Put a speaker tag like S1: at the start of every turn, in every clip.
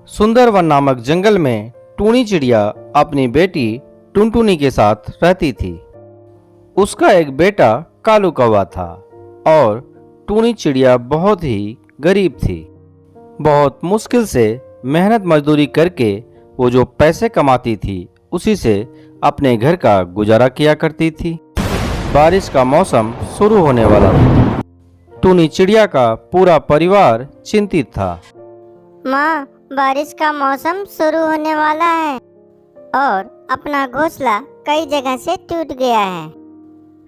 S1: सुंदर वन नामक जंगल में टूनी चिड़िया अपनी बेटी टुनटुनी के साथ रहती थी। उसका एक बेटा कालू कौवा था और टूनी चिड़िया बहुत ही गरीब थी। बहुत मुश्किल से मेहनत मजदूरी करके वो जो पैसे कमाती थी उसी से अपने घर का गुजारा किया करती थी। बारिश का मौसम शुरू होने वाला था। टूनी चिड़िया का पूरा परिवार चिंतित था।
S2: माँ, बारिश का मौसम शुरू होने वाला है और अपना घोंसला कई जगह से टूट गया है।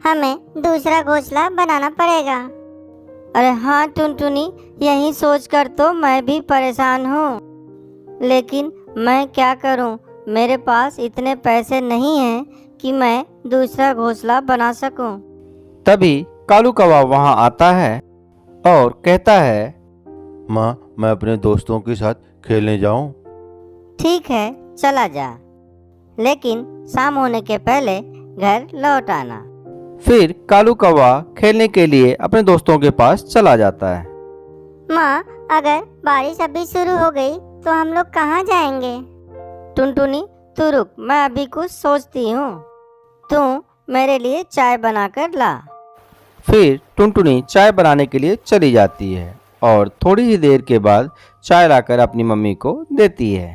S2: हमें दूसरा घोंसला बनाना पड़ेगा।
S3: अरे हाँ टुनटुनी, यही सोचकर तो मैं भी परेशान हूँ, लेकिन मैं क्या करूँ? मेरे पास इतने पैसे नहीं हैं कि मैं दूसरा घोंसला बना सकूँ।
S1: तभी कालू कौवा वहां आता है और कहता है,
S4: माँ, मैं अपने दोस्तों के साथ खेलने जाऊं?
S3: ठीक है, चला जा, लेकिन शाम होने के पहले घर लौट आना।
S1: फिर कालू कौवा खेलने के लिए अपने दोस्तों के पास चला जाता है।
S2: माँ, अगर बारिश अभी शुरू हो गई तो हम लोग कहाँ जाएंगे?
S3: टुनटुनी, तू रुक, मैं अभी कुछ सोचती हूँ। तू मेरे लिए चाय बनाकर ला।
S1: फिर टुनटुनी चाय बनाने के लिए चली जाती है और थोड़ी ही देर के बाद चाय लाकर अपनी मम्मी को देती है।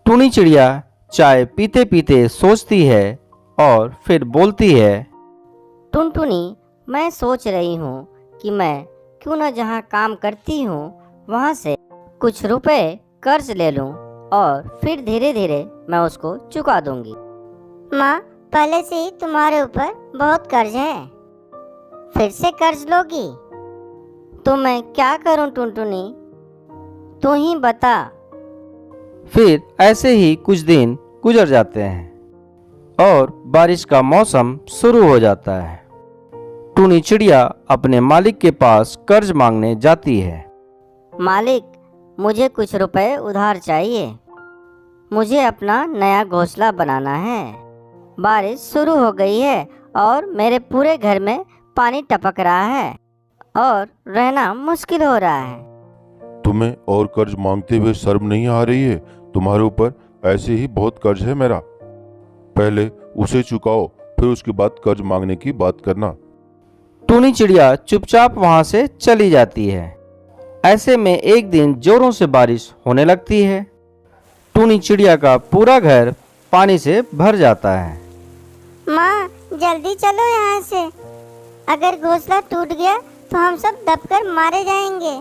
S1: टूनी चिड़िया चाय पीते पीते सोचती है और फिर बोलती है,
S3: टुनटुनी, मैं सोच रही हूँ कि मैं क्यों न जहाँ काम करती हूँ वहाँ से कुछ रुपए कर्ज ले लूँ और फिर धीरे धीरे मैं उसको चुका दूंगी।
S2: माँ, पहले से ही तुम्हारे ऊपर बहुत कर्ज है, फिर से कर्ज लोगी?
S3: तो मैं क्या करूँ टुनटुनी, तू ही बता।
S1: फिर ऐसे ही कुछ दिन गुजर जाते हैं और बारिश का मौसम शुरू हो जाता है। टूनी चिड़िया अपने मालिक के पास कर्ज मांगने जाती है।
S3: मालिक, मुझे कुछ रुपए उधार चाहिए। मुझे अपना नया घोंसला बनाना है। बारिश शुरू हो गई है और मेरे पूरे घर में पानी टपक रहा है और रहना मुश्किल हो रहा है।
S4: तुम्हें और कर्ज मांगते हुए शर्म नहीं आ रही है? तुम्हारे ऊपर ऐसे ही बहुत कर्ज है मेरा। पहले उसे चुकाओ, फिर उसके बाद कर्ज मांगने की बात करना।
S1: टूनी चिड़िया चुपचाप वहां से चली जाती है। ऐसे में एक दिन जोरों से बारिश होने लगती है। टूनी चिड़िया का पूरा घर पानी से भर जाता है।
S2: माँ, जल्दी चलो यहाँ से। अगर घोंसला टूट गया तो हम सब दबकर मारे जाएंगे।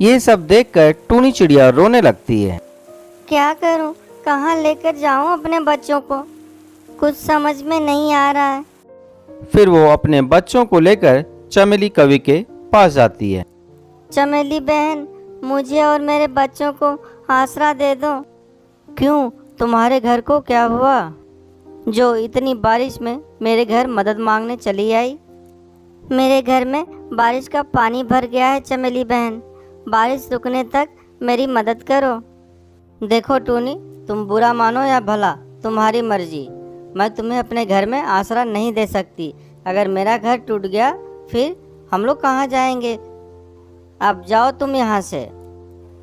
S1: ये सब देखकर टूनी चिड़िया रोने लगती है।
S3: क्या करूं? कहाँ लेकर जाऊं अपने बच्चों को? कुछ समझ में नहीं आ रहा है।
S1: फिर वो अपने बच्चों को लेकर चमेली कवि के पास जाती है।
S3: चमेली बहन, मुझे और मेरे बच्चों को आसरा दे दो। क्यों, तुम्हारे घर को क्या हुआ जो इतनी बारिश में मेरे घर मदद मांगने चली आई? मेरे घर में बारिश का पानी भर गया है चमेली बहन। बारिश रुकने तक मेरी मदद करो। देखो टूनी, तुम बुरा मानो या भला, तुम्हारी मर्जी। मैं तुम्हें अपने घर में आसरा नहीं दे सकती। अगर मेरा घर टूट गया फिर हम लोग कहाँ जाएंगे? अब जाओ तुम यहाँ से।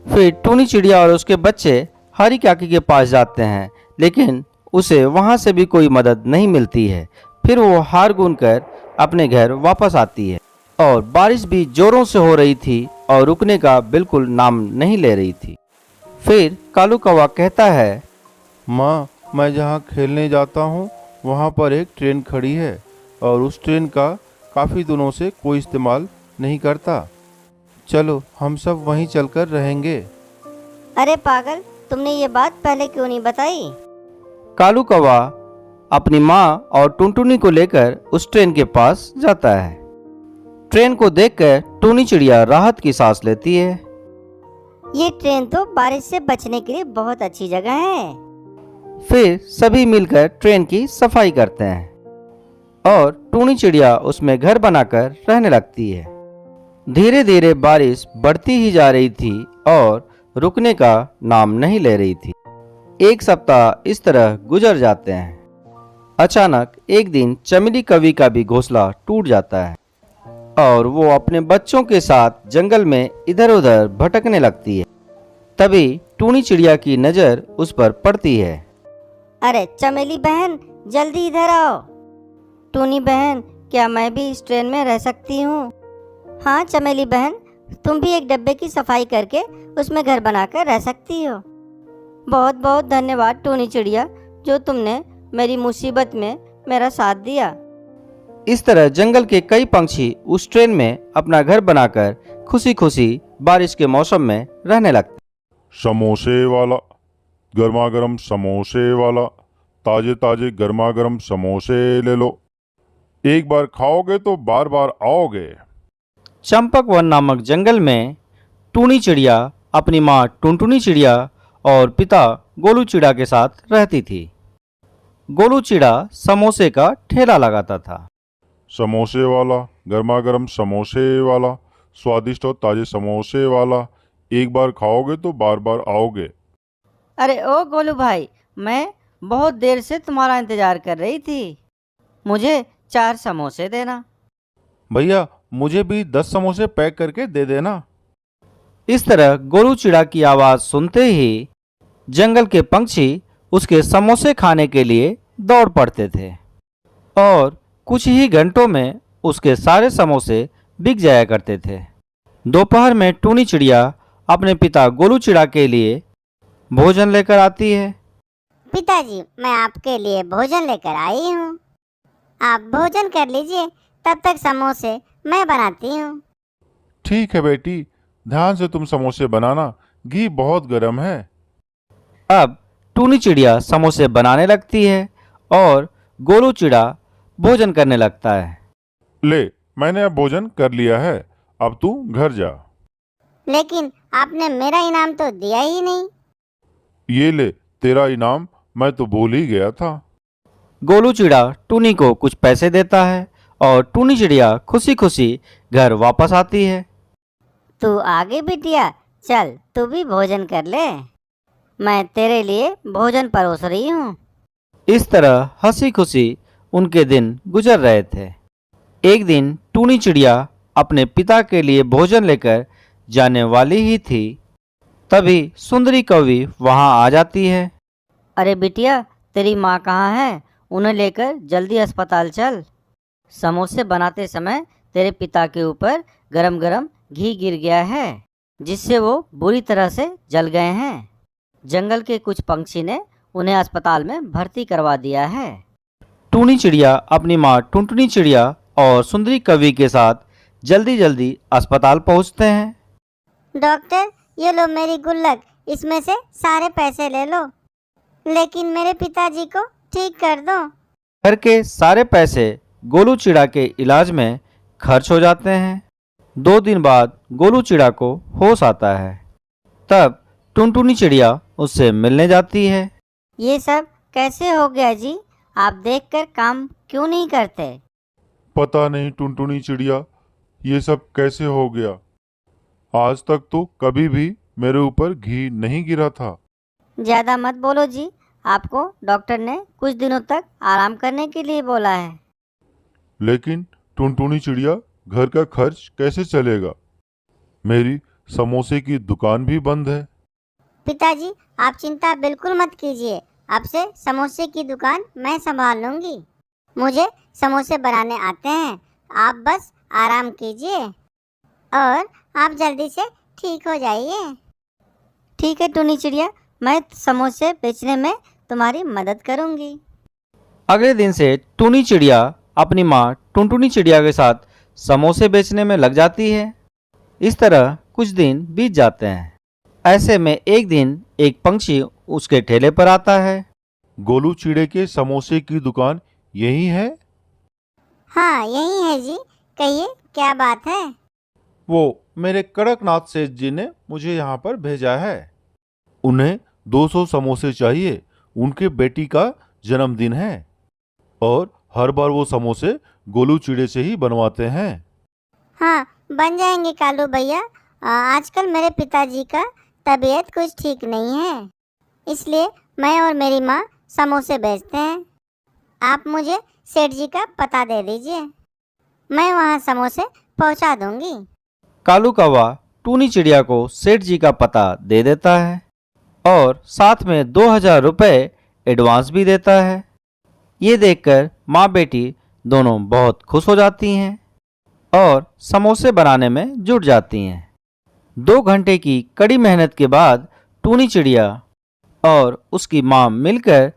S1: फिर टूनी चिड़िया और उसके बच्चे हरी काकी के पास जाते हैं, लेकिन उसे वहां से भी कोई मदद नहीं मिलती है। फिर वो हार गून कर अपने घर वापस आती है और बारिश भी जोरों से हो रही थी और रुकने का बिल्कुल नाम नहीं ले रही थी। फिर कालू कौवा कहता है,
S4: माँ, मैं जहाँ खेलने जाता हूँ वहाँ पर एक ट्रेन खड़ी है और उस ट्रेन का काफ़ी दिनों से कोई इस्तेमाल नहीं करता। चलो हम सब वहीं चलकर रहेंगे।
S3: अरे पागल, तुमने ये बात पहले क्यों नहीं बताई?
S1: कालू कौवा अपनी माँ और टुनटुनी को लेकर उस ट्रेन के पास जाता है। ट्रेन को देखकर टूनी चिड़िया राहत की सांस लेती है।
S3: ये ट्रेन तो बारिश से बचने के लिए बहुत अच्छी जगह है।
S1: फिर सभी मिलकर ट्रेन की सफाई करते हैं और टूनी चिड़िया उसमें घर बनाकर रहने लगती है। धीरे धीरे बारिश बढ़ती ही जा रही थी और रुकने का नाम नहीं ले रही थी। एक सप्ताह इस तरह गुजर जाते हैं। अचानक एक दिन चमेली कवि का भी घोंसला टूट जाता है और वो अपने बच्चों के साथ जंगल में इधर उधर भटकने लगती है। तभी टूनी चिड़िया की नज़र उस पर पड़ती है।
S3: अरे चमेली बहन, जल्दी इधर आओ। टूनी बहन, क्या मैं भी इस ट्रेन में रह सकती हूँ? हाँ चमेली बहन, तुम भी एक डब्बे की सफाई करके उसमें घर बनाकर रह सकती हो। बहुत बहुत धन्यवाद टूनी चिड़िया, जो तुमने मेरी मुसीबत में मेरा साथ दिया।
S1: इस तरह जंगल के कई पंछी उस ट्रेन में अपना घर बनाकर खुशी खुशी बारिश के मौसम में रहने लगते।
S5: समोसे वाला, गर्मा गर्म समोसे वाला, ताजे ताजे गर्मा गर्म समोसे ले लो, एक बार खाओगे तो बार बार आओगे।
S1: चंपक वन नामक जंगल में टूनी चिड़िया अपनी माँ टुनटुनी चिड़िया और पिता गोलू चिड़ा के साथ रहती थी। गोलू चिड़ा समोसे का ठेला लगाता था।
S5: समोसे वाला, गर्मा गर्म समोसे वाला, स्वादिष्ट और ताजे समोसे वाला, एक बार खाओगे तो बार बार आओगे।
S3: अरे ओ गोलू भाई, मैं बहुत देर से तुम्हारा इंतजार कर रही थी। मुझे 4 समोसे देना।
S4: भैया मुझे भी 10 समोसे पैक करके दे देना।
S1: इस तरह गोलू चिड़ा की आवाज़ सुनते ही जंगल के पंछी उसके समोसे खाने के लिए दौड़ पड़ते थे और कुछ ही घंटों में उसके सारे समोसे बिक जाया करते थे। दोपहर में टूनी चिड़िया अपने पिता गोलू चिड़ा के लिए भोजन लेकर आती है।
S2: पिताजी, मैं आपके लिए भोजन लेकर आई हूँ। आप भोजन कर लीजिए, तब तक समोसे मैं बनाती हूँ।
S4: ठीक है बेटी, ध्यान से तुम समोसे बनाना, घी बहुत गर्म है।
S1: अब टूनी चिड़िया समोसे बनाने लगती है और गोलू चिड़ा भोजन करने लगता है।
S5: ले, मैंने अब भोजन कर लिया है, अब तू घर जा।
S2: लेकिन आपने मेरा इनाम तो दिया ही नहीं।
S5: ये ले तेरा इनाम, मैं तो भूल ही गया था।
S1: गोलू चिड़ा टूनी को कुछ पैसे देता है और टूनी चिड़िया खुशी खुशी घर वापस आती है।
S2: तू आगे बिटिया, चल तू भी भोजन कर ले। मैं तेरे लिए भोजन परोस रही हूँ।
S1: इस तरह हंसी खुशी उनके दिन गुजर रहे थे। एक दिन टूनी चिड़िया अपने पिता के लिए भोजन लेकर जाने वाली ही थी, तभी सुंदरी कौवी वहां आ जाती है।
S3: अरे बिटिया, तेरी माँ कहाँ है? उन्हें लेकर जल्दी अस्पताल चल। समोसे बनाते समय तेरे पिता के ऊपर गरम गरम घी गिर गया है, जिससे वो बुरी तरह से जल गए हैं। जंगल के कुछ पंछी ने उन्हें अस्पताल में भर्ती करवा दिया है।
S1: टूनी चिड़िया अपनी माँ टुनटुनी चिड़िया और सुंदरी कवि के साथ जल्दी जल्दी अस्पताल पहुंचते हैं।
S2: डॉक्टर, ये लो मेरी गुल्लक, इसमें से सारे पैसे ले लो, लेकिन मेरे पिताजी को ठीक कर दो।
S1: घर के सारे पैसे गोलू चिड़ा के इलाज में खर्च हो जाते हैं। 2 दिन बाद गोलू चिड़ा को होश आता है। तब टुनटुनी चिड़िया उससे मिलने जाती है।
S3: ये सब कैसे हो गया जी? आप देखकर काम क्यों नहीं करते?
S5: पता नहीं टुनटुनी चिड़िया, ये सब कैसे हो गया। आज तक तो कभी भी मेरे ऊपर घी नहीं गिरा था।
S3: ज़्यादा मत बोलो जी, आपको डॉक्टर ने कुछ दिनों तक आराम करने के लिए बोला है।
S5: लेकिन टुनटुनी चिड़िया, घर का खर्च कैसे चलेगा? मेरी समोसे की दुकान भी बंद है।
S2: पिताजी, आप चिंता बिल्कुल मत कीजिए, अब से समोसे की दुकान मैं संभाल लूंगी। मुझे समोसे बनाने आते हैं, आप बस आराम कीजिए और आप जल्दी से ठीक हो जाइए।
S3: ठीक है टूनी चिड़िया, मैं समोसे बेचने में तुम्हारी मदद करूंगी।
S1: अगले दिन से टूनी चिड़िया अपनी माँ टुनटुनी चिड़िया के साथ समोसे बेचने में लग जाती है। इस तरह कुछ दिन बीत जाते हैं। ऐसे में एक दिन एक पंछी उसके ठेले पर आता है।
S4: गोलू चिड़े के समोसे की दुकान यही है?
S2: हाँ, यही है जी, कहिए क्या बात है।
S4: वो मेरे कड़कनाथ सेठ जी ने मुझे यहाँ पर भेजा है। उन्हें 200 समोसे चाहिए, उनके बेटी का जन्मदिन है और हर बार वो समोसे गोलू चिड़े से ही बनवाते हैं।
S2: हाँ, बन जाएंगे कालू भैया। आजकल मेरे पिताजी का तबीयत कुछ ठीक नहीं है, इसलिए मैं और मेरी माँ समोसे बेचते हैं। आप मुझे सेठ जी का पता दे दीजिए, मैं वहाँ समोसे पहुँचा दूँगी।
S1: कालू कौवा टूनी चिड़िया को सेठ जी का पता दे देता है। और साथ में 2000 रुपये एडवांस भी देता है। ये देखकर माँ बेटी दोनों बहुत खुश हो जाती हैं और समोसे बनाने में जुट जाती हैं। 2 घंटे की कड़ी मेहनत के बाद टूनी चिड़िया और उसकी माँ मिलकर